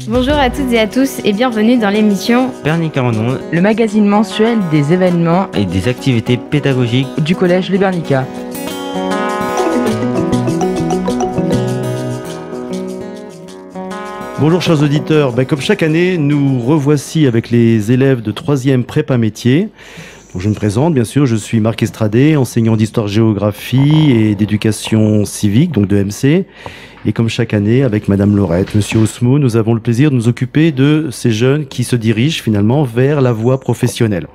Bonjour à toutes et à tous et bienvenue dans l'émission Bernica en ondes, le magazine mensuel des événements et des activités pédagogiques du collège Le Bernica. Bonjour chers auditeurs, comme chaque année, nous revoici avec les élèves de 3e prépa métier. Donc, je me présente, bien sûr, je suis Marc Estradé, enseignant d'histoire-géographie et d'éducation civique, donc de MC. Et comme chaque année, avec Madame Laurette, Monsieur Osmo, nous avons le plaisir de nous occuper de ces jeunes qui se dirigent finalement vers la voie professionnelle.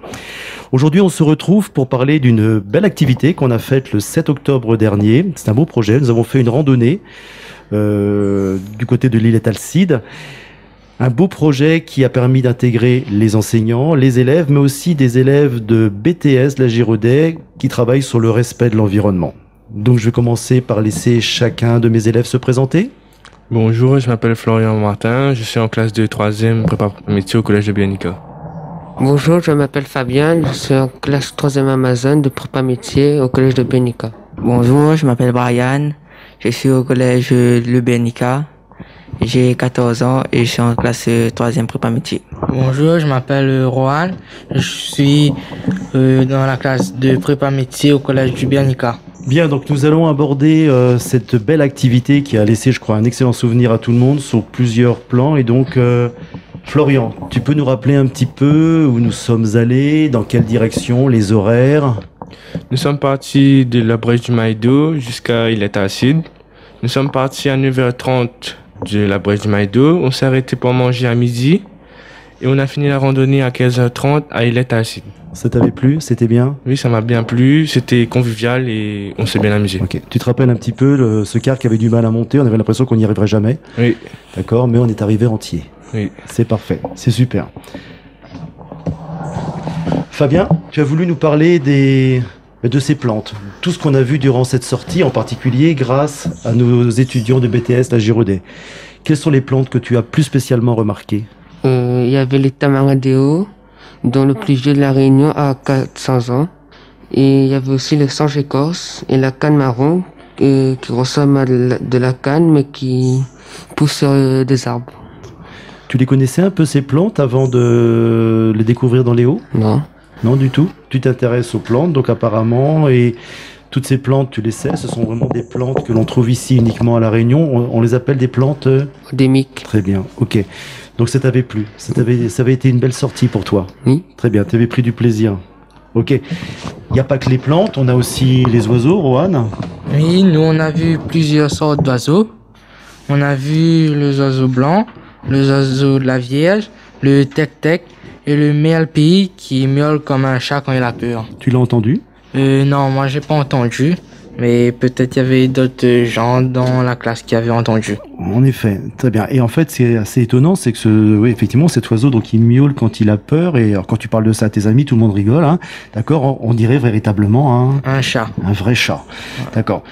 Aujourd'hui, on se retrouve pour parler d'une belle activité qu'on a faite le 7 octobre dernier. C'est un beau projet, nous avons fait une randonnée du côté de l'île Alcide. Un beau projet qui a permis d'intégrer les enseignants, les élèves, mais aussi des élèves de BTS, la Girodet, qui travaillent sur le respect de l'environnement. Donc je vais commencer par laisser chacun de mes élèves se présenter. Bonjour, je m'appelle Florian Martin, je suis en classe de 3e prépa métier au collège de Bernica. Bonjour, je m'appelle Fabien, je suis en classe 3e Amazon de prépa métier au collège de Bernica. Bonjour, je m'appelle Brian, je suis au collège Le Bernica. J'ai 14 ans et je suis en classe 3e prépa métier. Bonjour, je m'appelle Rohan, je suis dans la classe de prépa métier au collège du Bernica. Bien, donc nous allons aborder cette belle activité qui a laissé, je crois, un excellent souvenir à tout le monde sur plusieurs plans. Et donc, Florian, tu peux nous rappeler un petit peu où nous sommes allés, dans quelle direction, les horaires? Nous sommes partis de la brèche du Maïdo jusqu'à Île Alcide. Nous sommes partis à 9h30 de la brèche du Maïdo. On s'est arrêté pour manger à midi. Et on a fini la randonnée à 15h30 à Île Alcide. Ça t'avait plu? C'était bien? Oui, ça m'a bien plu. C'était convivial et on s'est bien amusé. Ok. Tu te rappelles un petit peu ce car qui avait du mal à monter? On avait l'impression qu'on n'y arriverait jamais. Oui. D'accord, mais on est arrivé entier. Oui. C'est parfait, c'est super. Fabien, tu as voulu nous parler de ces plantes. Tout ce qu'on a vu durant cette sortie, en particulier grâce à nos étudiants de BTS, la Girodet. Quelles sont les plantes que tu as plus spécialement remarquées? Il y avait les tamarindeaux, dont le plus vieux de la Réunion a 400 ans. Et il y avait aussi le sange écorce et la canne marron, qui ressemble à de la canne, mais qui pousse sur des arbres. Tu les connaissais un peu ces plantes avant de les découvrir dans les hauts? Non. Non du tout. Tu t'intéresses aux plantes, donc apparemment, et toutes ces plantes, tu les sais, ce sont vraiment des plantes que l'on trouve ici uniquement à La Réunion. On les appelle des plantes endémiques. Très bien, ok. Donc ça t'avait plu, ça avait été une belle sortie pour toi. Oui. Très bien, tu avais pris du plaisir. Ok. Il n'y a pas que les plantes, on a aussi les oiseaux, Rohan. Oui, nous on a vu plusieurs sortes d'oiseaux. On a vu les oiseaux blancs, les oiseaux de la Vierge, le tec-tec et le mélpie qui miaule comme un chat quand il a peur. Tu l'as entendu? Non, moi j'ai pas entendu. Mais peut-être il y avait d'autres gens dans la classe qui avaient entendu. En effet, très bien. Et en fait, c'est assez étonnant, c'est que oui, effectivement, cet oiseau, donc il miaule quand il a peur. Et alors, quand tu parles de ça à tes amis, tout le monde rigole, hein. D'accord? On dirait véritablement un chat. Un vrai chat. Ouais. D'accord.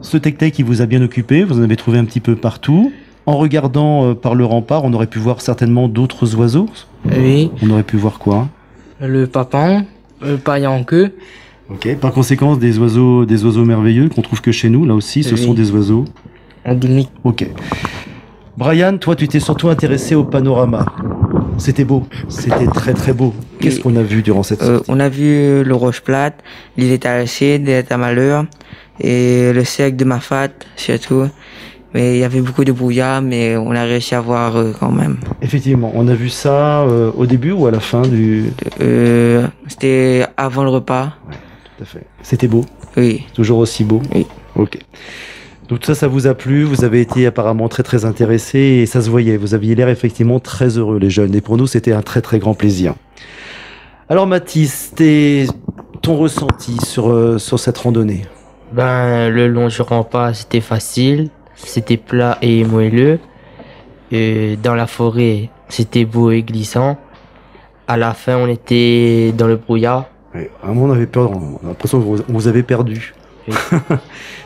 Ce tec-tec, il vous a bien occupé. Vous en avez trouvé un petit peu partout. En regardant par le rempart, on aurait pu voir certainement d'autres oiseaux. Oui. On aurait pu voir quoi? Le papan, le paille en queue. Ok. Par conséquent, des oiseaux merveilleux qu'on trouve que chez nous, là aussi, ce sont des oiseaux endémiques. Ok. Brian, toi, tu t'es surtout intéressé au panorama. C'était beau, c'était très très beau. Qu'est-ce qu'on a vu durant cette sortie? On a vu le Roche Plate, l'île Alcide, l'île Malheur et le cercle de Mafat, surtout. Mais il y avait beaucoup de brouillard, mais on a réussi à voir quand même. Effectivement, on a vu ça au début ou à la fin du... C'était avant le repas. Ouais, tout à fait. C'était beau? Oui. Toujours aussi beau? Oui. Ok. Donc ça vous a plu, vous avez été apparemment très très intéressés et ça se voyait, vous aviez l'air effectivement très heureux les jeunes et pour nous c'était un très très grand plaisir. Alors Mathis, ton ressenti sur cette randonnée? Le long du rempart c'était facile. C'était plat et moelleux. Dans la forêt, c'était beau et glissant. À la fin, on était dans le brouillard. Oui, à un moment, on avait peur. On a l'impression qu'on vous avait perdu. Oui.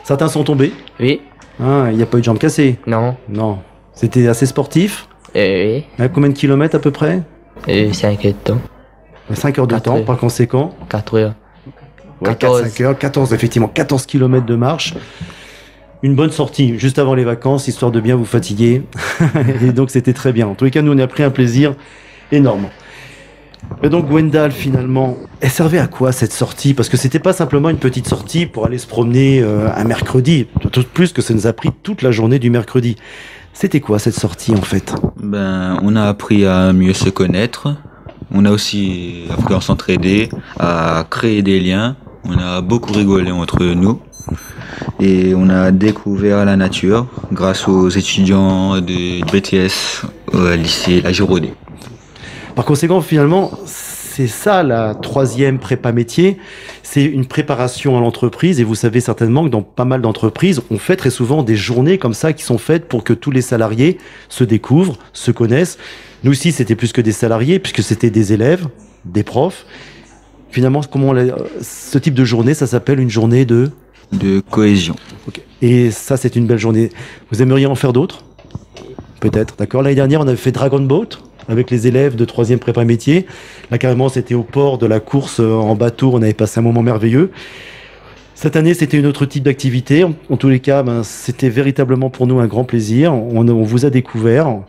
Certains sont tombés? Oui. Ah, il n'y a pas eu de jambes cassées? Non. Non. C'était assez sportif? Oui. À combien de kilomètres à peu près? 5 heures de temps. 5 heures de temps, par conséquent? 4 heures. Ouais, 4-5 heures, 14, effectivement, 14 kilomètres de marche. une bonne sortie juste avant les vacances, histoire de bien vous fatiguer. Et donc c'était très bien. En tous les cas, nous on a pris un plaisir énorme. Et donc Gwendal, finalement, elle servait à quoi cette sortie? Parce que c'était pas simplement une petite sortie pour aller se promener un mercredi, tout plus que ça nous a pris toute la journée du mercredi. C'était quoi cette sortie en fait? On a appris à mieux se connaître. On a aussi appris à s'entraider, à créer des liens. On a beaucoup rigolé entre nous. Et on a découvert la nature grâce aux étudiants de BTS au lycée La Giraudet. Par conséquent, finalement, c'est ça la 3e prépa métier. C'est une préparation à l'entreprise. Et vous savez certainement que dans pas mal d'entreprises, on fait très souvent des journées comme ça qui sont faites pour que tous les salariés se découvrent, se connaissent. Nous aussi, c'était plus que des salariés puisque c'était des élèves, des profs. Finalement, ce type de journée, ça s'appelle une journée de cohésion. Okay. Et ça, c'est une belle journée. Vous aimeriez en faire d'autres? Peut-être, d'accord. L'année dernière, on avait fait Dragon Boat avec les élèves de 3e prépa métier. Là, carrément, c'était au port de la course en bateau. On avait passé un moment merveilleux. Cette année, c'était une autre type d'activité. En tous les cas, c'était véritablement pour nous un grand plaisir. On vous a découvert,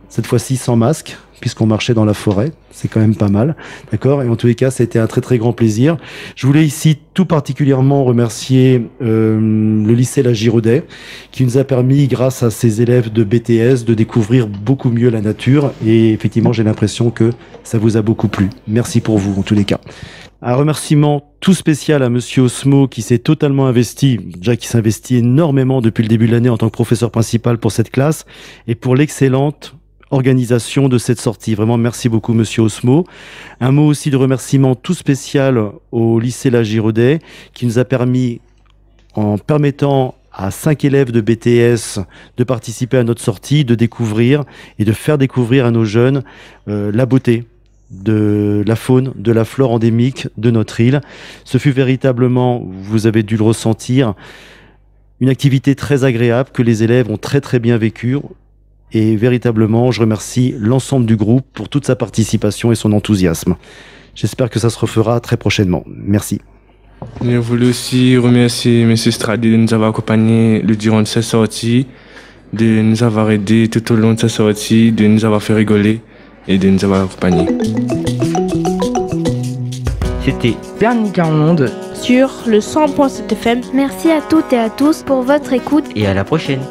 cette fois-ci sans masque, puisqu'on marchait dans la forêt. C'est quand même pas mal. D'accord? Et en tous les cas, ça a été un très très grand plaisir. Je voulais ici tout particulièrement remercier le lycée La Giraudet, qui nous a permis, grâce à ses élèves de BTS, de découvrir beaucoup mieux la nature. Et effectivement, j'ai l'impression que ça vous a beaucoup plu. Merci pour vous, en tous les cas. Un remerciement tout spécial à Monsieur Osmo, qui s'est totalement investi, déjà qui s'investit énormément depuis le début de l'année en tant que professeur principal pour cette classe, et pour l'excellente organisation de cette sortie. Vraiment, merci beaucoup, Monsieur Osmo. Un mot aussi de remerciement tout spécial au lycée La Giraudet, qui nous a permis, en permettant à 5 élèves de BTS de participer à notre sortie, de découvrir et de faire découvrir à nos jeunes la beauté de la faune, de la flore endémique de notre île. Ce fut véritablement, vous avez dû le ressentir, une activité très agréable que les élèves ont très très bien vécue. Et véritablement, je remercie l'ensemble du groupe pour toute sa participation et son enthousiasme. J'espère que ça se refera très prochainement. Merci. Je voulais aussi remercier M. Stradé de nous avoir accompagnés durant sa sortie, de nous avoir aidés tout au long de sa sortie, de nous avoir fait rigoler et de nous avoir accompagnés. C'était Bernie Carmonde sur le 100.7 FM. Merci à toutes et à tous pour votre écoute. et à la prochaine.